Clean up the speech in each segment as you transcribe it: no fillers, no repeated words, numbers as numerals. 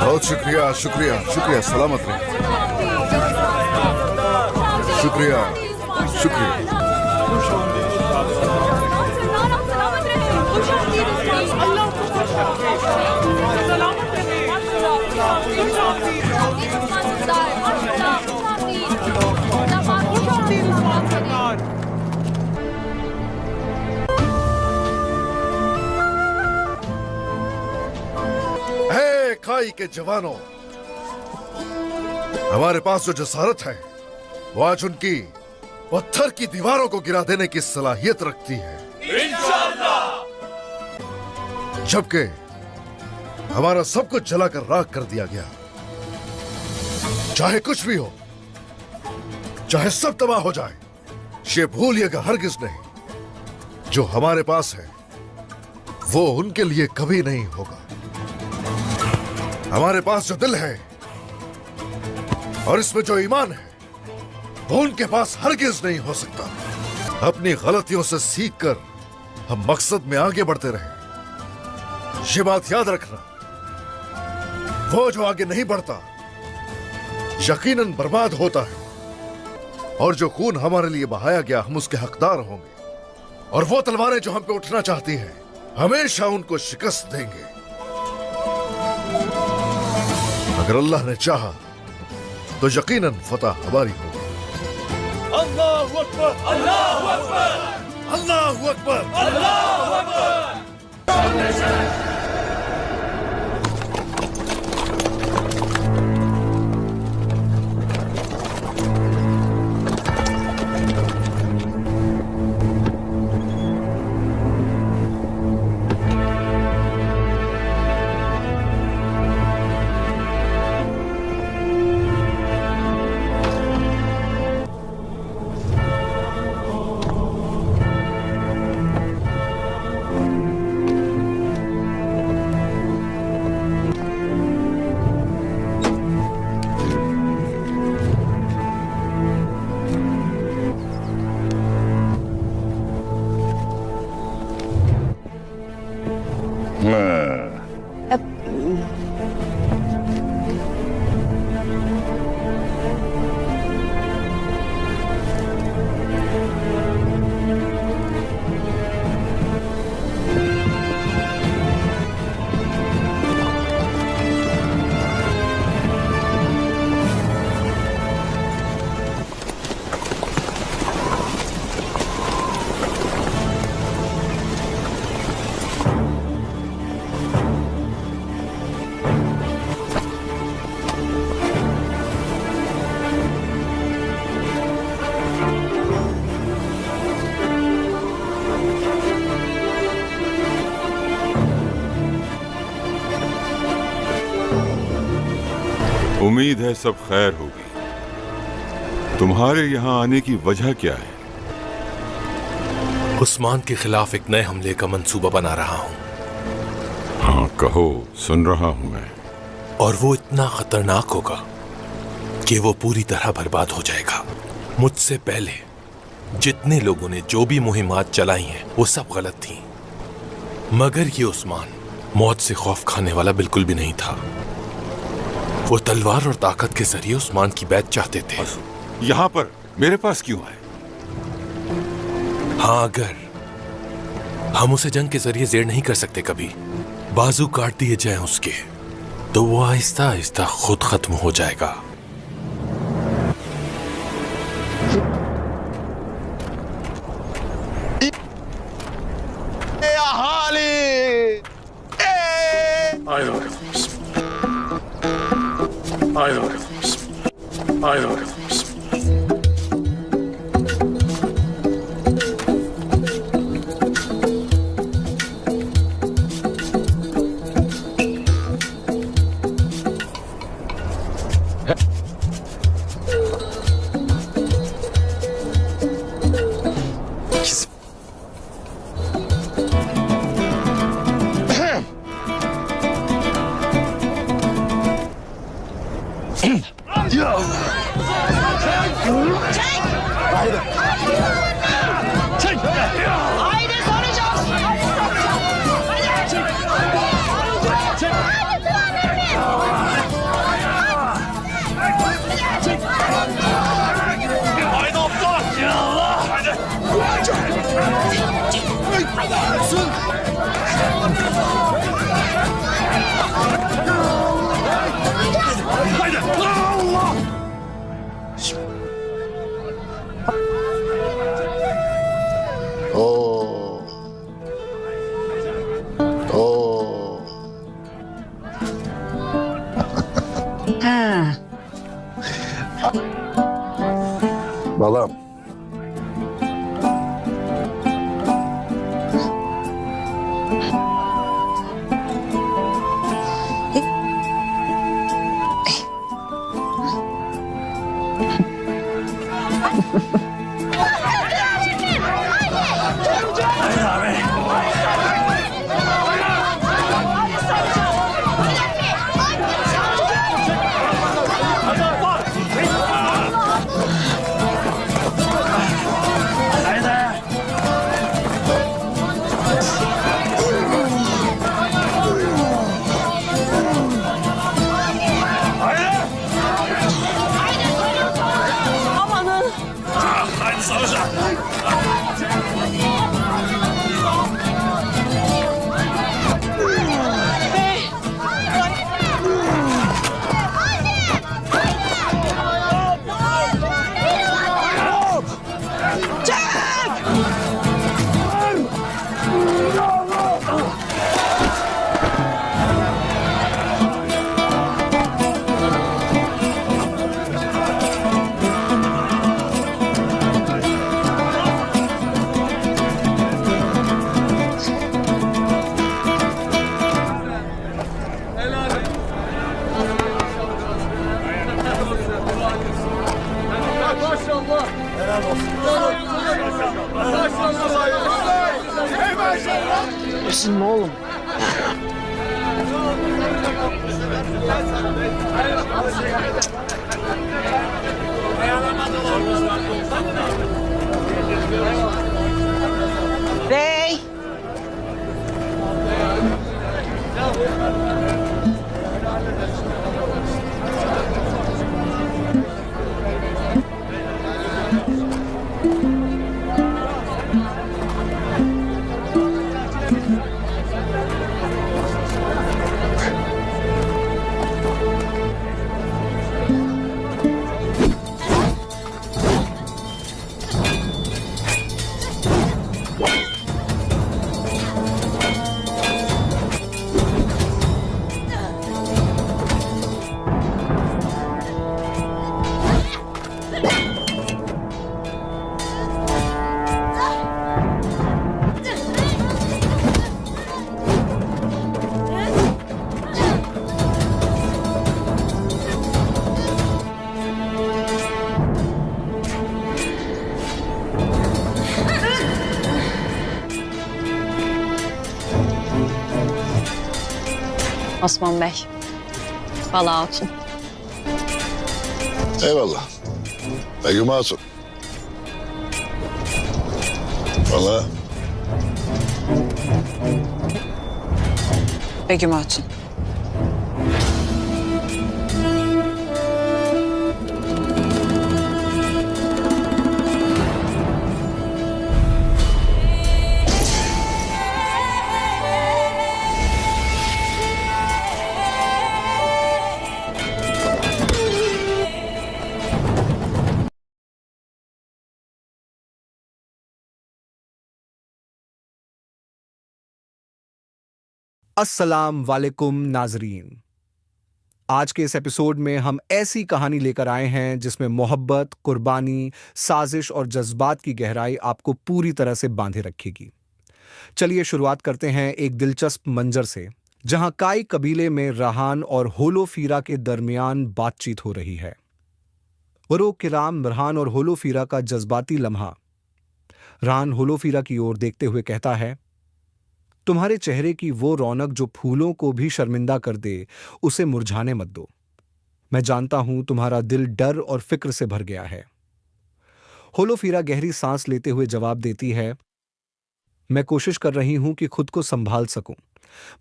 बहुत शुक्रिया शुक्रिया शुक्रिया, सलामत रहे। शुक्रिया शुक्रिया। खाई के जवानों, हमारे पास जो जसारत है वो आज उनकी पत्थर की दीवारों को गिरा देने की सलाहियत रखती है, इंशाअल्लाह। जबकि हमारा सब कुछ जलाकर राख कर दिया गया। चाहे कुछ भी हो, चाहे सब तबाह हो जाए, ये भूलिएगा हरगिज नहीं, जो हमारे पास है वो उनके लिए कभी नहीं होगा। हमारे पास जो दिल है और इसमें जो ईमान है वो उनके पास हरगिज नहीं हो सकता। अपनी गलतियों से सीखकर हम मकसद में आगे बढ़ते रहे। ये बात याद रखना, वो जो आगे नहीं बढ़ता यकीनन बर्बाद होता है, और जो खून हमारे लिए बहाया गया हम उसके हकदार होंगे, और वो तलवारें जो हम पे उठना चाहती हैं हमेशा उनको शिकस्त देंगे। अगर अल्लाह ने चाहा तो यकीनन फतह हमारी होगी। अल्लाहु अकबर, अल्लाहु अकबर, अल्लाहु अकबर, अल्लाहु अकबर। उम्मीद है सब खैर होगी। तुम्हारे यहाँ आने की वजह क्या है? उस्मान के खिलाफ एक नए हमले का मंसूबा बना रहा हूँ। हाँ कहो, सुन रहा हूँ मैं। और वो इतना खतरनाक होगा कि वो पूरी तरह बर्बाद हो जाएगा। मुझसे पहले जितने लोगों ने जो भी मुहिमात चलाई हैं वो सब गलत थी, मगर ये उस्मान मौत से खौफ खाने वाला बिल्कुल भी नहीं था। वो तलवार और ताकत के जरिए उस्मान की बैत चाहते थे। यहाँ पर मेरे पास क्यों है? हाँ, अगर हम उसे जंग के जरिए जेर नहीं कर सकते, कभी बाजू काट दिए जाएं उसके, तो वो आहिस्ता आहिस्ता खुद खत्म हो जाएगा। Amanın. Bey. Üzülme oğlum. Bey. Osman Bey. Vallahi Hatun. Eyvallah. Begüm Hatun. Vallahi Begüm Hatun. अस्सलाम वालेकुम नाजरीन। आज के इस एपिसोड में हम ऐसी कहानी लेकर आए हैं जिसमें मोहब्बत, कुर्बानी, साजिश और जज्बात की गहराई आपको पूरी तरह से बांधे रखेगी। चलिए शुरुआत करते हैं एक दिलचस्प मंजर से, जहां काई कबीले में रहान और होलोफीरा के दरमियान बातचीत हो रही है। वरो किराम रहान और होलोफीरा का जज्बाती लम्हा। रहान होलोफीरा की ओर देखते हुए कहता है, तुम्हारे चेहरे की वो रौनक जो फूलों को भी शर्मिंदा कर दे, उसे मुरझाने मत दो। मैं जानता हूं तुम्हारा दिल डर और फिक्र से भर गया है। होलोफीरा गहरी सांस लेते हुए जवाब देती है, मैं कोशिश कर रही हूं कि खुद को संभाल सकूं,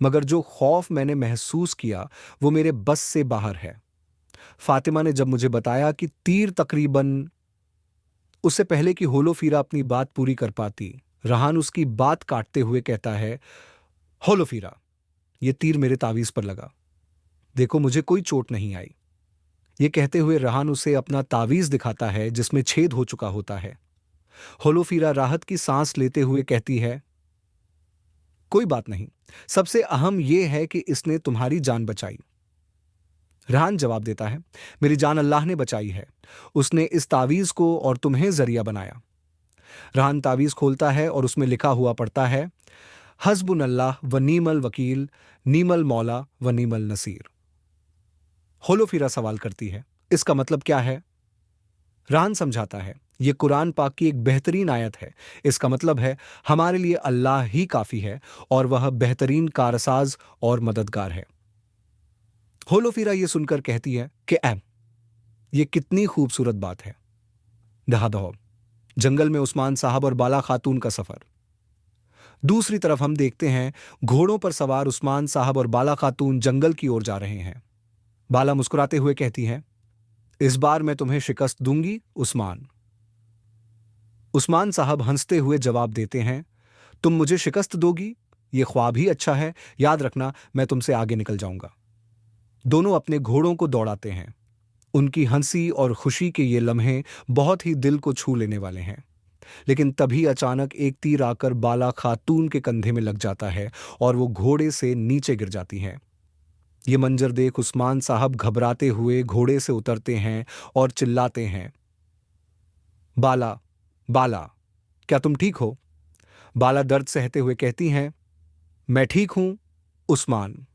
मगर जो खौफ मैंने महसूस किया वो मेरे बस से बाहर है। फातिमा ने जब मुझे बताया कि तीर तकरीबन, उससे पहले कि होलोफीरा अपनी बात पूरी कर पाती, रहान उसकी बात काटते हुए कहता है, होलोफीरा, ये तीर मेरे तावीज पर लगा। देखो, मुझे कोई चोट नहीं आई। ये कहते हुए रहान उसे अपना तावीज दिखाता है जिसमें छेद हो चुका होता है। होलोफीरा राहत की सांस लेते हुए कहती है, कोई बात नहीं, सबसे अहम यह है कि इसने तुम्हारी जान बचाई। रहान जवाब देता है, मेरी जान अल्लाह ने बचाई है। उसने इस तावीज को और तुम्हें जरिया बनाया। रहान तावीज खोलता है और उसमें लिखा हुआ पढ़ता है, हस्बुनल्लाह व नीमल वकील, नीमल मौला व नीमल नसीर। होलोफीरा सवाल करती है, इसका मतलब क्या है? रान समझाता है, यह कुरान पाक की एक बेहतरीन आयत है। इसका मतलब है हमारे लिए अल्लाह ही काफी है और वह बेहतरीन कारसाज और मददगार है। होलोफीरा यह सुनकर कहती है कि ये कितनी खूबसूरत बात है। दहादहो जंगल में उस्मान साहब और बाला खातून का सफर। दूसरी तरफ हम देखते हैं घोड़ों पर सवार उस्मान साहब और बाला खातून जंगल की ओर जा रहे हैं। बाला मुस्कुराते हुए कहती हैं, इस बार मैं तुम्हें शिकस्त दूंगी उस्मान। उस्मान साहब हंसते हुए जवाब देते हैं, तुम मुझे शिकस्त दोगी? यह ख्वाब ही अच्छा है, याद रखना मैं तुमसे आगे निकल जाऊंगा। दोनों अपने घोड़ों को दौड़ाते हैं। उनकी हंसी और खुशी के ये लम्हे बहुत ही दिल को छू लेने वाले हैं। लेकिन तभी अचानक एक तीर आकर बाला खातून के कंधे में लग जाता है और वो घोड़े से नीचे गिर जाती हैं। ये मंजर देख उस्मान साहब घबराते हुए घोड़े से उतरते हैं और चिल्लाते हैं, बाला, बाला, क्या तुम ठीक हो? बाला दर्द सहते हुए कहती हैं, मैं ठीक हूं उस्मान।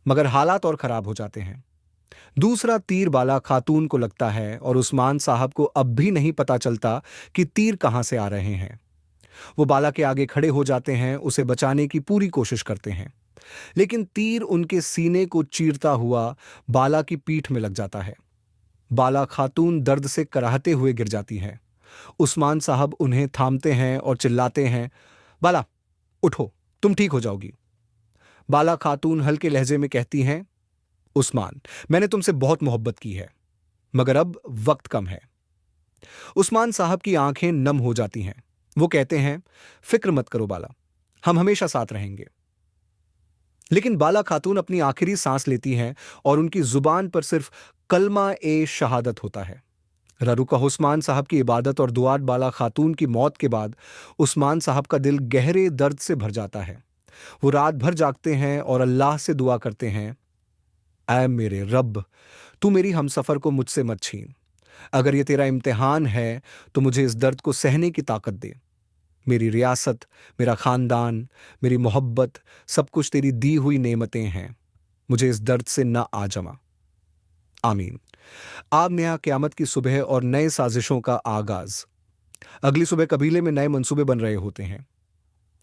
मगर हालात और खराब हो जाते हैं। दूसरा तीर बाला खातून को लगता है और उस्मान साहब को अब भी नहीं पता चलता कि तीर कहां से आ रहे हैं। वो बाला के आगे खड़े हो जाते हैं, उसे बचाने की पूरी कोशिश करते हैं, लेकिन तीर उनके सीने को चीरता हुआ बाला की पीठ में लग जाता है। बाला खातून दर्द से कराहते हुए गिर जाती हैं। उस्मान साहब उन्हें थामते हैं और चिल्लाते हैं, बाला उठो, तुम ठीक हो जाओगी। बाला खातून हल्के लहजे में कहती हैं, उस्मान, मैंने तुमसे बहुत मोहब्बत की है, मगर अब वक्त कम है। उस्मान साहब की आंखें नम हो जाती हैं। वो कहते हैं, फिक्र मत करो बाला, हम हमेशा साथ रहेंगे। लेकिन बाला खातून अपनी आखिरी सांस लेती हैं और उनकी जुबान पर सिर्फ कलमा ए शहादत होता है। ररुका उस्मान साहब की इबादत और दुआत बाला खातून की मौत के बाद उस्मान साहब का दिल गहरे दर्द से भर जाता है। वो रात भर जागते हैं और अल्लाह से दुआ करते हैं, ऐ मेरे रब, तू मेरी हमसफर को मुझसे मत छीन। अगर ये तेरा इम्तिहान है तो मुझे इस दर्द को सहने की ताकत दे। मेरी रियासत, मेरा खानदान, मेरी मोहब्बत, सब कुछ तेरी दी हुई नेमतें हैं। मुझे इस दर्द से न आ जमा। आमीन। आब नया क़यामत की सुबह और नए साजिशों का आगाज। अगली सुबह कबीले में नए मंसूबे बन रहे होते हैं।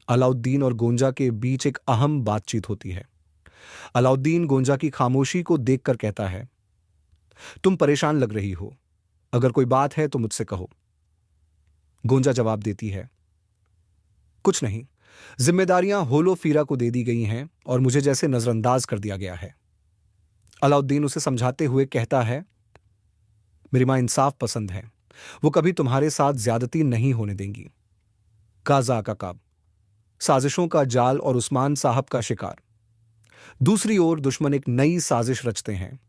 अलाउद्दीन और गोंजा के बीच एक अहम बातचीत होती है। अलाउद्दीन गोंजा की खामोशी को देखकर कहता है, तुम परेशान लग रही हो, अगर कोई बात है तो मुझसे कहो। गोंजा जवाब देती है, कुछ नहीं, जिम्मेदारियां होलोफीरा को दे दी गई हैं और मुझे जैसे नजरअंदाज कर दिया गया है। अलाउद्दीन उसे समझाते हुए कहता है, मेरी मां इंसाफ पसंद है, वो कभी तुम्हारे साथ ज्यादती नहीं होने देंगी। काजा का काब, साजिशों का जाल और उस्मान साहब का शिकार। दूसरी ओर दुश्मन एक नई साजिश रचते हैं।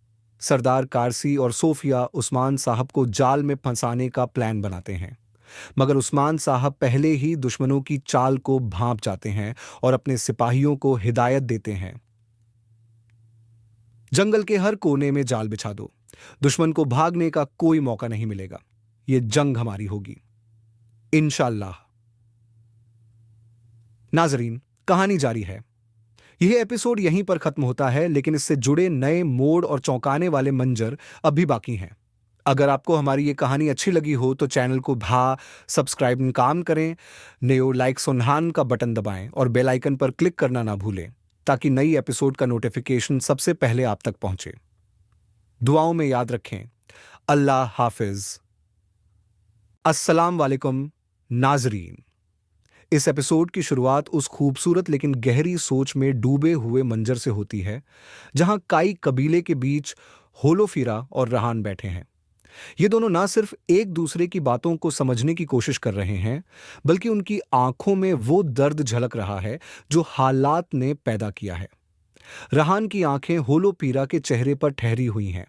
सरदार कारसी और सोफिया उस्मान साहब को जाल में फंसाने का प्लान बनाते हैं, मगर उस्मान साहब पहले ही दुश्मनों की चाल को भांप जाते हैं और अपने सिपाहियों को हिदायत देते हैं, जंगल के हर कोने में जाल बिछा दो, दुश्मन को भागने का कोई मौका नहीं मिलेगा। ये जंग हमारी होगी इंशाअल्लाह। नाजरीन, कहानी जारी है। यह एपिसोड यहीं पर खत्म होता है, लेकिन इससे जुड़े नए मोड़ और चौंकाने वाले मंजर अब भी बाकी हैं। अगर आपको हमारी ये कहानी अच्छी लगी हो तो चैनल को सब्सक्राइब काम करें, नेओ लाइक सुनहान का बटन दबाएं और बेल आइकन पर क्लिक करना ना भूलें, ताकि नई एपिसोड का नोटिफिकेशन सबसे पहले आप तक पहुंचे। दुआओं में याद रखें। अल्लाह हाफिज। अस्सलाम वालेकुम नाजरीन। इस एपिसोड की शुरुआत उस खूबसूरत लेकिन गहरी सोच में डूबे हुए मंजर से होती है, जहां काई कबीले के बीच होलोफीरा और रहान बैठे हैं। ये दोनों ना सिर्फ एक दूसरे की बातों को समझने की कोशिश कर रहे हैं, बल्कि उनकी आंखों में वो दर्द झलक रहा है जो हालात ने पैदा किया है। रहान की आंखें होलोफीरा के चेहरे पर ठहरी हुई हैं।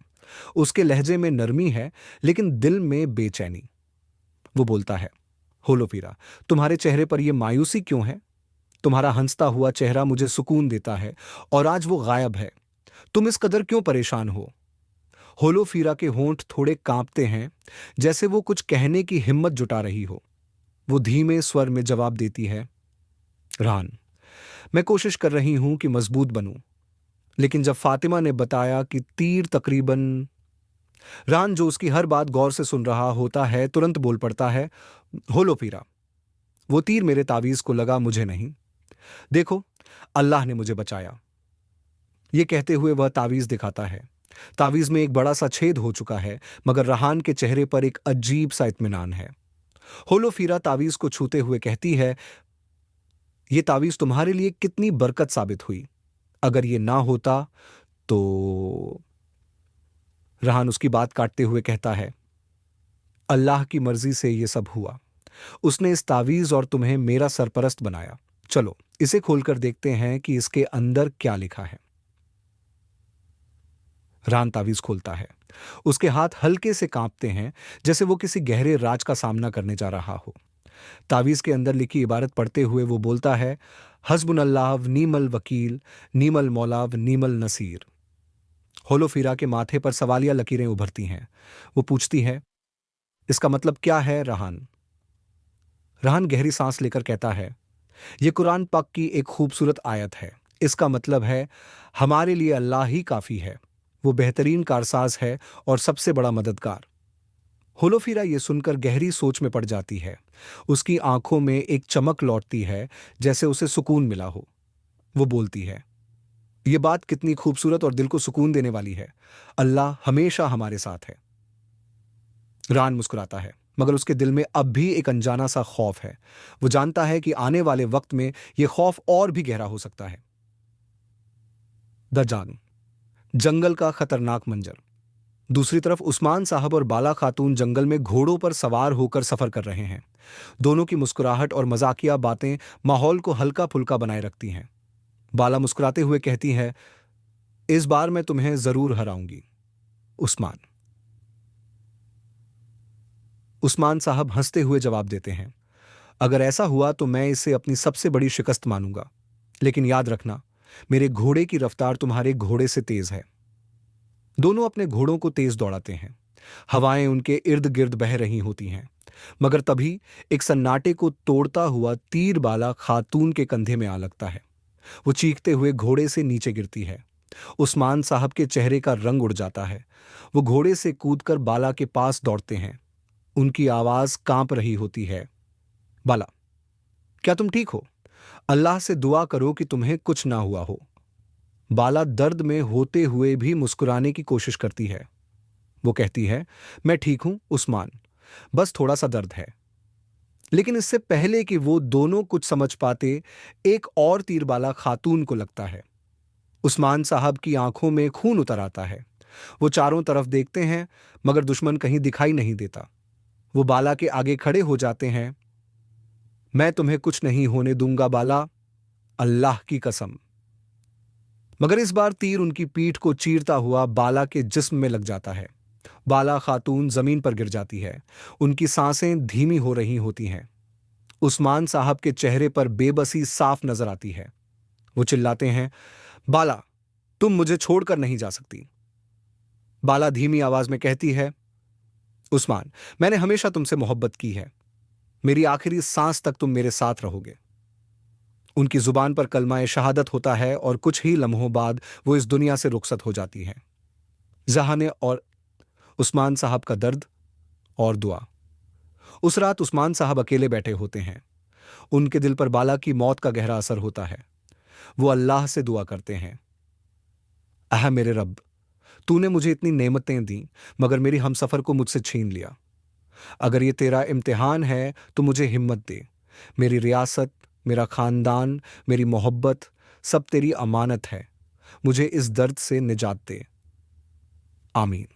उसके लहजे में नरमी है, लेकिन दिल में बेचैनी। वो बोलता है, होलोफीरा, तुम्हारे चेहरे पर यह मायूसी क्यों है? तुम्हारा हंसता हुआ चेहरा मुझे सुकून देता है और आज वो गायब है। तुम इस कदर क्यों परेशान हो? होलोफीरा के होंठ थोड़े कांपते हैं, जैसे वो कुछ कहने की हिम्मत जुटा रही हो। वो धीमे स्वर में जवाब देती है, रान, मैं कोशिश कर रही हूं कि मजबूत बनूं, लेकिन जब फातिमा ने बताया कि तीर तकरीबन। रान, जो उसकी हर बात गौर से सुन रहा होता है, तुरंत बोल पड़ता है, होलोफीरा, वो तीर मेरे तावीज को लगा, मुझे नहीं। देखो, अल्लाह ने मुझे बचाया। ये कहते हुए वह तावीज दिखाता है। तावीज में एक बड़ा सा छेद हो चुका है, मगर रहान के चेहरे पर एक अजीब सा इत्मीनान है। होलोफीरा तावीज को छूते हुए कहती है, ये तावीज तुम्हारे लिए कितनी बरकत साबित हुई। अगर ये ना होता तो। रहान उसकी बात काटते हुए कहता है, अल्लाह की मर्जी से ये सब हुआ। उसने इस तावीज और तुम्हें मेरा सरपरस्त बनाया। चलो इसे खोलकर देखते हैं कि इसके अंदर क्या लिखा है। रान तावीज खोलता है। उसके हाथ हल्के से कांपते हैं, जैसे वो किसी गहरे राज का सामना करने जा रहा हो। तावीज के अंदर लिखी इबारत पढ़ते हुए वो बोलता है, हस्बुनल्लाह व नीमल वकील, नीमल मौला व नीमल नसीर। होलोफीरा के माथे पर सवालिया लकीरें उभरती हैं। वो पूछती है, इसका मतलब क्या है रहान? रहान गहरी सांस लेकर कहता है, यह कुरान पाक की एक खूबसूरत आयत है। इसका मतलब है, हमारे लिए अल्लाह ही काफी है। वो बेहतरीन कारसाज है और सबसे बड़ा मददगार। होलोफीरा ये सुनकर गहरी सोच में पड़ जाती है। उसकी आंखों में एक चमक लौटती है, जैसे उसे सुकून मिला हो। वो बोलती है, ये बात कितनी खूबसूरत और दिल को सुकून देने वाली है। अल्लाह हमेशा हमारे साथ है। रान मुस्कुराता है, मगर उसके दिल में अब भी एक अनजाना सा खौफ है। वो जानता है कि आने वाले वक्त में यह खौफ और भी गहरा हो सकता है। दजान, जंगल का खतरनाक मंजर। दूसरी तरफ उस्मान साहब और बाला खातून जंगल में घोड़ों पर सवार होकर सफर कर रहे हैं। दोनों की मुस्कुराहट और मजाकिया बातें माहौल को हल्का फुल्का बनाए रखती हैं। बाला मुस्कुराते हुए कहती है, इस बार मैं तुम्हें जरूर हराऊंगी। उस्मान साहब हंसते हुए जवाब देते हैं, अगर ऐसा हुआ तो मैं इसे अपनी सबसे बड़ी शिकस्त मानूंगा, लेकिन याद रखना, मेरे घोड़े की रफ्तार तुम्हारे घोड़े से तेज है। दोनों अपने घोड़ों को तेज दौड़ाते हैं। हवाएं उनके इर्द गिर्द बह रही होती हैं, मगर तभी एक सन्नाटे को तोड़ता हुआ तीर बाला खातून के कंधे में आ लगता है। वो चीखते हुए घोड़े से नीचे गिरती है। उस्मान साहब के चेहरे का रंग उड़ जाता है। वो घोड़े से कूदकर बाला के पास दौड़ते हैं। उनकी आवाज कांप रही होती है, बाला, क्या तुम ठीक हो? अल्लाह से दुआ करो कि तुम्हें कुछ ना हुआ हो। बाला दर्द में होते हुए भी मुस्कुराने की कोशिश करती है। वो कहती है, मैं ठीक हूं उस्मान, बस थोड़ा सा दर्द है। लेकिन इससे पहले कि वो दोनों कुछ समझ पाते, एक और तीर बाला खातून को लगता है। उस्मान साहब की आंखों में खून उतर आता है। वो चारों तरफ देखते हैं, मगर दुश्मन कहीं दिखाई नहीं देता। वो बाला के आगे खड़े हो जाते हैं। मैं तुम्हें कुछ नहीं होने दूंगा बाला, अल्लाह की कसम। मगर इस बार तीर उनकी पीठ को चीरता हुआ बाला के जिस्म में लग जाता है। बाला खातून जमीन पर गिर जाती है। उनकी सांसें धीमी हो रही होती हैं। उस्मान साहब के चेहरे पर बेबसी साफ नजर आती है। वो चिल्लाते हैं, बाला, तुम मुझे छोड़कर नहीं जा सकती। बाला धीमी आवाज में कहती है, उस्मान, मैंने हमेशा तुमसे मोहब्बत की है। मेरी आखिरी सांस तक तुम मेरे साथ रहोगे। उनकी जुबान पर कलमा शहादत होता है और कुछ ही लम्हों बाद वो इस दुनिया से रुखसत हो जाती हैं। जहाने और उस्मान साहब का दर्द और दुआ। उस रात उस्मान साहब अकेले बैठे होते हैं। उनके दिल पर बाला की मौत का गहरा असर होता है। वो अल्लाह से दुआ करते हैं, आह मेरे रब, तूने मुझे इतनी नेमतें दी, मगर मेरी हमसफर को मुझसे छीन लिया। अगर ये तेरा इम्तिहान है तो मुझे हिम्मत दे। मेरी रियासत, मेरा खानदान, मेरी मोहब्बत सब तेरी अमानत है। मुझे इस दर्द से निजात दे। आमीन।